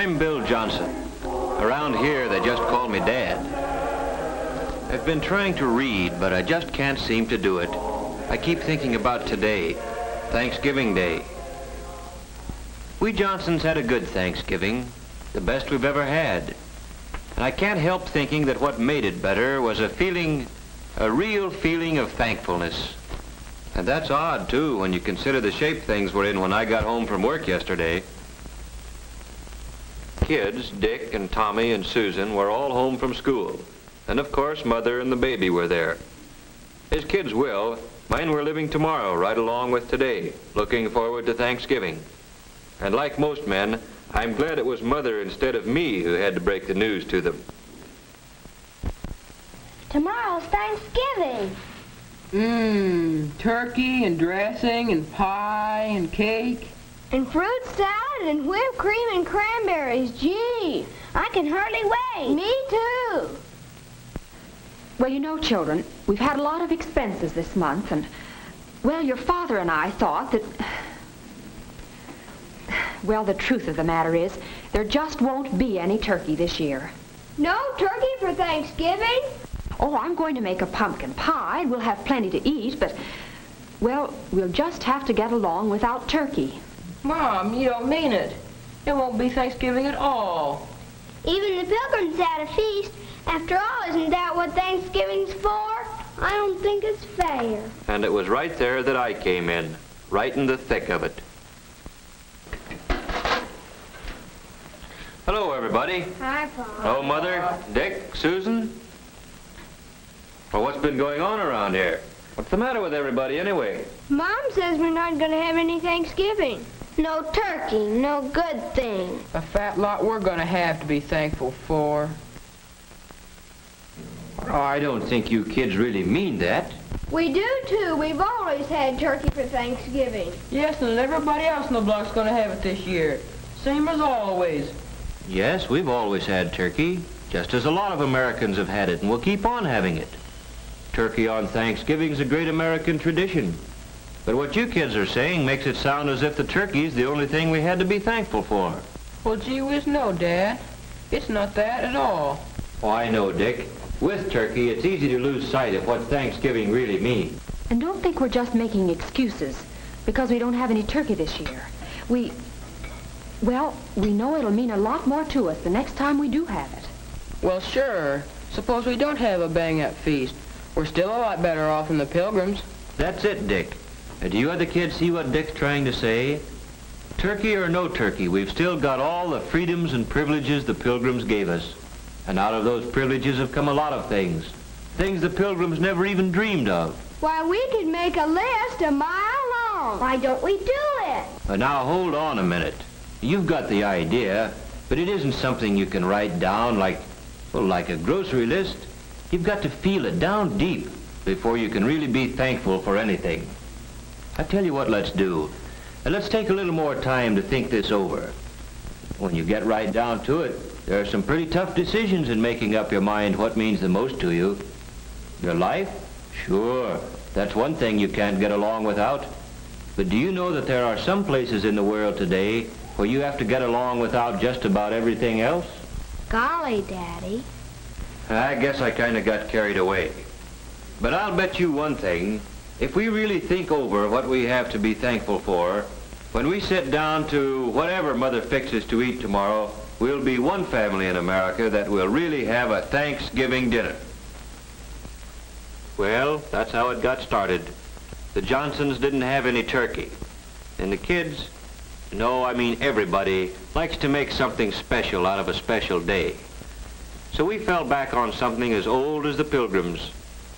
I'm Bill Johnson. Around here, they just call me Dad. I've been trying to read, but I just can't seem to do it. I keep thinking about today, Thanksgiving Day. We Johnsons had a good Thanksgiving, the best we've ever had. And I can't help thinking that what made it better was a real feeling of thankfulness. And that's odd, too, when you consider the shape things were in when I got home from work yesterday. Kids, Dick and Tommy and Susan, were all home from school. And of course, Mother and the baby were there. As kids will, mine were living tomorrow right along with today, looking forward to Thanksgiving. And like most men, I'm glad it was Mother instead of me who had to break the news to them. Tomorrow's Thanksgiving. Turkey and dressing and pie and cake. And fruit salad and whipped cream and cranberries. Gee, I can hardly wait. Me too. Well, you know, children, we've had a lot of expenses this month, and, well, your father and I thought that... Well, the truth of the matter is, there just won't be any turkey this year. No turkey for Thanksgiving? Oh, I'm going to make a pumpkin pie. We'll have plenty to eat, but, well, we'll just have to get along without turkey. Mom, you don't mean it. It won't be Thanksgiving at all. Even the Pilgrims had a feast. After all, isn't that what Thanksgiving's for? I don't think it's fair. And it was right there that I came in, right in the thick of it. Hello, everybody. Hi, Paul. Hello, Mother, Dick, Susan. Well, what's been going on around here? What's the matter with everybody, anyway? Mom says we're not going to have any Thanksgiving. No turkey, no good thing. A fat lot we're going to have to be thankful for. Oh, I don't think you kids really mean that. We do, too. We've always had turkey for Thanksgiving. Yes, and everybody else in the block's going to have it this year. Same as always. Yes, we've always had turkey, just as a lot of Americans have had it, and we'll keep on having it. Turkey on Thanksgiving's a great American tradition. But what you kids are saying makes it sound as if the turkey's the only thing we had to be thankful for. Well, gee whiz, no, Dad. It's not that at all. Oh, I know, Dick. With turkey, it's easy to lose sight of what Thanksgiving really means. And don't think we're just making excuses because we don't have any turkey this year. Well, we know it'll mean a lot more to us the next time we do have it. Well, sure. Suppose we don't have a bang-up feast. We're still a lot better off than the Pilgrims. That's it, Dick. Do you other kids see what Dick's trying to say? Turkey or no turkey, we've still got all the freedoms and privileges the Pilgrims gave us. And out of those privileges have come a lot of things. Things the Pilgrims never even dreamed of. Why, we could make a list a mile long. Why don't we do it? Now, hold on a minute. You've got the idea, but it isn't something you can write down like a grocery list. You've got to feel it down deep before you can really be thankful for anything. I tell you what let's do. Let's take a little more time to think this over. When you get right down to it, there are some pretty tough decisions in making up your mind what means the most to you. Your life? Sure, that's one thing you can't get along without. But do you know that there are some places in the world today where you have to get along without just about everything else? Golly, Daddy. I guess I kind of got carried away. But I'll bet you one thing. If we really think over what we have to be thankful for, when we sit down to whatever Mother fixes to eat tomorrow, we'll be one family in America that will really have a Thanksgiving dinner. Well, that's how it got started. The Johnsons didn't have any turkey. And the kids, no, I mean everybody, likes to make something special out of a special day. So we fell back on something as old as the Pilgrims,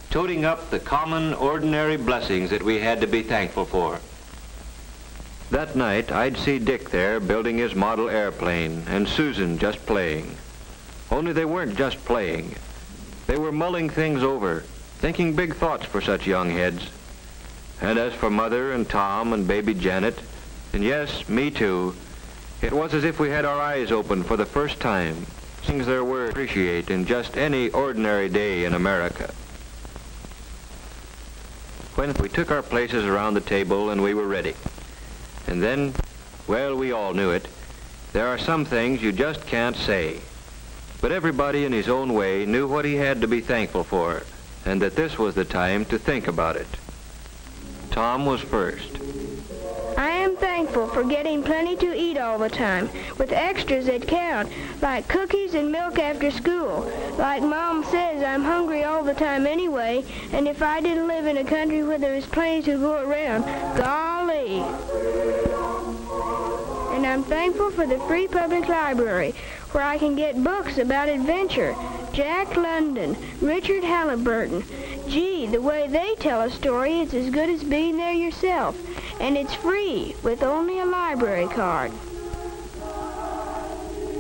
toting up the common, ordinary blessings that we had to be thankful for. That night, I'd see Dick there building his model airplane, and Susan just playing. Only they weren't just playing. They were mulling things over, thinking big thoughts for such young heads. And as for Mother and Tom and baby Janet, and yes, me too, it was as if we had our eyes open for the first time. Things there were to appreciate in just any ordinary day in America. When we took our places around the table and we were ready. And then, well, we all knew it. There are some things you just can't say. But everybody in his own way knew what he had to be thankful for, and that this was the time to think about it. Tom was first. I am thankful for getting plenty to eat all the time, with extras that count, like cookies and milk after school. Like Mom says, I'm hungry all the time anyway, and if I didn't live in a country where there was plenty to go around, golly. And I'm thankful for the free public library, where I can get books about adventure. Jack London, Richard Halliburton. Gee, the way they tell a story is as good as being there yourself. And it's free, with only a library card.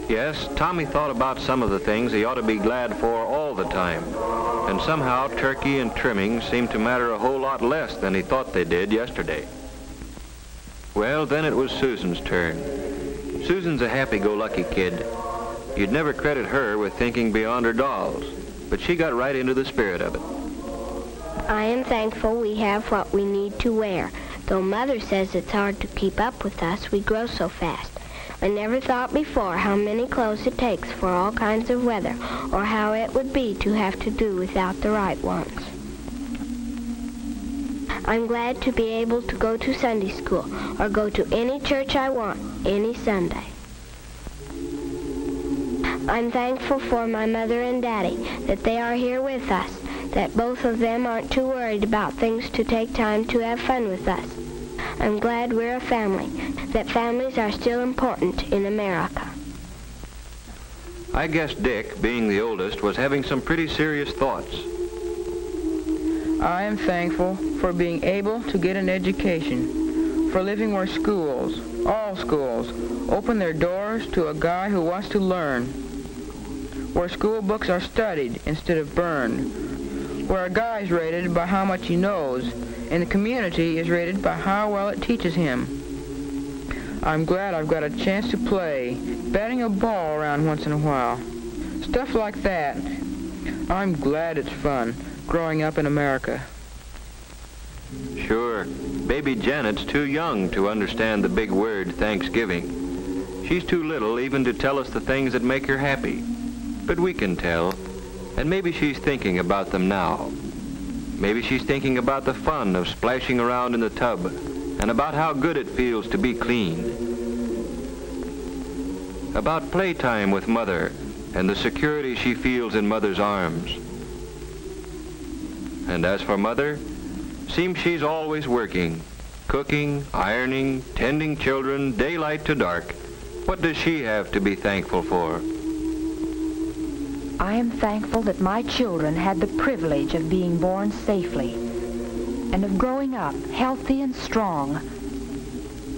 Yes, Tommy thought about some of the things he ought to be glad for all the time. And somehow turkey and trimmings seemed to matter a whole lot less than he thought they did yesterday. Well, then it was Susan's turn. Susan's a happy-go-lucky kid. You'd never credit her with thinking beyond her dolls, but she got right into the spirit of it. I am thankful we have what we need to wear. Though Mother says it's hard to keep up with us, we grow so fast. I never thought before how many clothes it takes for all kinds of weather, or how it would be to have to do without the right ones. I'm glad to be able to go to Sunday school, or go to any church I want, any Sunday. I'm thankful for my mother and daddy, that they are here with us, that both of them aren't too worried about things to take time to have fun with us. I'm glad we're a family, that families are still important in America. I guess Dick, being the oldest, was having some pretty serious thoughts. I am thankful for being able to get an education, for living where schools, all schools, open their doors to a guy who wants to learn, where school books are studied instead of burned, where a guy is rated by how much he knows, and the community is rated by how well it teaches him. I'm glad I've got a chance to play, batting a ball around once in a while. Stuff like that. I'm glad it's fun, growing up in America. Sure, baby Janet's too young to understand the big word Thanksgiving. She's too little even to tell us the things that make her happy. But we can tell. And maybe she's thinking about them now. Maybe she's thinking about the fun of splashing around in the tub and about how good it feels to be clean. About playtime with Mother and the security she feels in Mother's arms. And as for Mother, seems she's always working, cooking, ironing, tending children, daylight to dark. What does she have to be thankful for? I am thankful that my children had the privilege of being born safely and of growing up healthy and strong.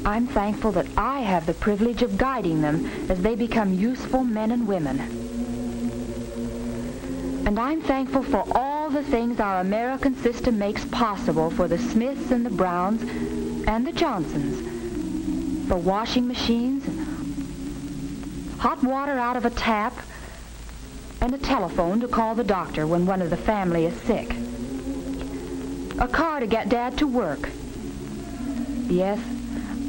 I'm thankful that I have the privilege of guiding them as they become useful men and women. And I'm thankful for all the things our American system makes possible for the Smiths and the Browns and the Johnsons, for washing machines, hot water out of a tap, and a telephone to call the doctor when one of the family is sick. A car to get Dad to work. Yes,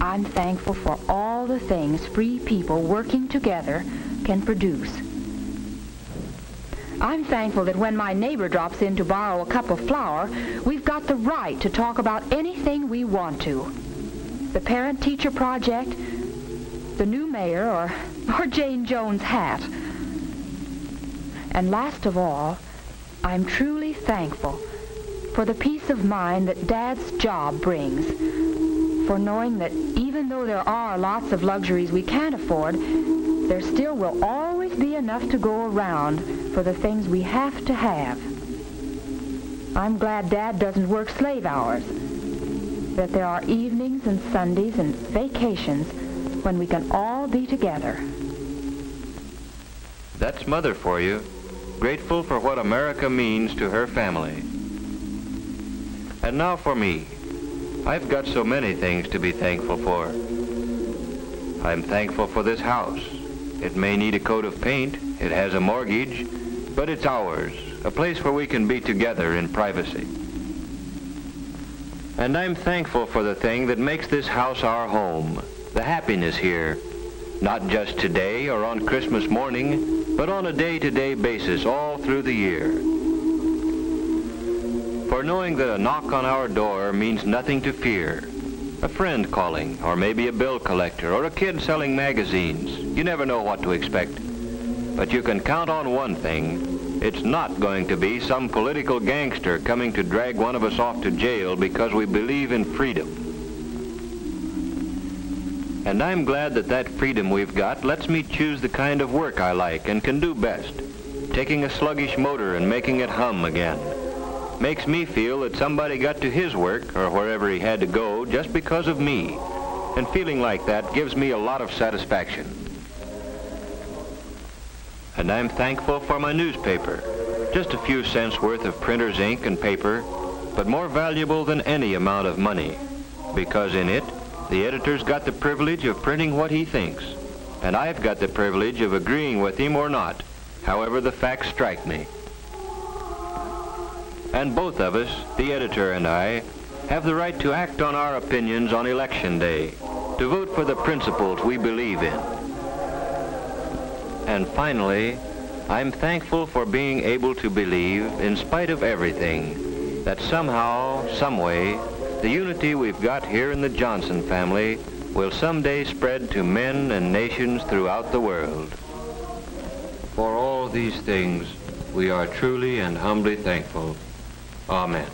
I'm thankful for all the things free people working together can produce. I'm thankful that when my neighbor drops in to borrow a cup of flour, we've got the right to talk about anything we want to. The parent-teacher project, the new mayor, or Jane Jones' hat. And last of all, I'm truly thankful for the peace of mind that Dad's job brings, for knowing that even though there are lots of luxuries we can't afford, there still will always be enough to go around for the things we have to have. I'm glad Dad doesn't work slave hours, that there are evenings and Sundays and vacations when we can all be together. That's Mother for you, grateful for what America means to her family. And now for me. I've got so many things to be thankful for. I'm thankful for this house. It may need a coat of paint, it has a mortgage, but it's ours, a place where we can be together in privacy. And I'm thankful for the thing that makes this house our home, the happiness here, Not just today or on Christmas morning, but on a day-to-day basis all through the year. For knowing that a knock on our door means nothing to fear. A friend calling, or maybe a bill collector, or a kid selling magazines. You never know what to expect. But you can count on one thing. It's not going to be some political gangster coming to drag one of us off to jail because we believe in freedom. And I'm glad that that freedom we've got lets me choose the kind of work I like and can do best. Taking a sluggish motor and making it hum again. Makes me feel that somebody got to his work, or wherever he had to go, just because of me. And feeling like that gives me a lot of satisfaction. And I'm thankful for my newspaper. Just a few cents worth of printer's ink and paper, but more valuable than any amount of money. Because in it, the editor's got the privilege of printing what he thinks. And I've got the privilege of agreeing with him or not, however the facts strike me. And both of us, the editor and I, have the right to act on our opinions on Election Day, to vote for the principles we believe in. And finally, I'm thankful for being able to believe, in spite of everything, that somehow, someway, the unity we've got here in the Johnson family will someday spread to men and nations throughout the world. For all these things, we are truly and humbly thankful. Amen.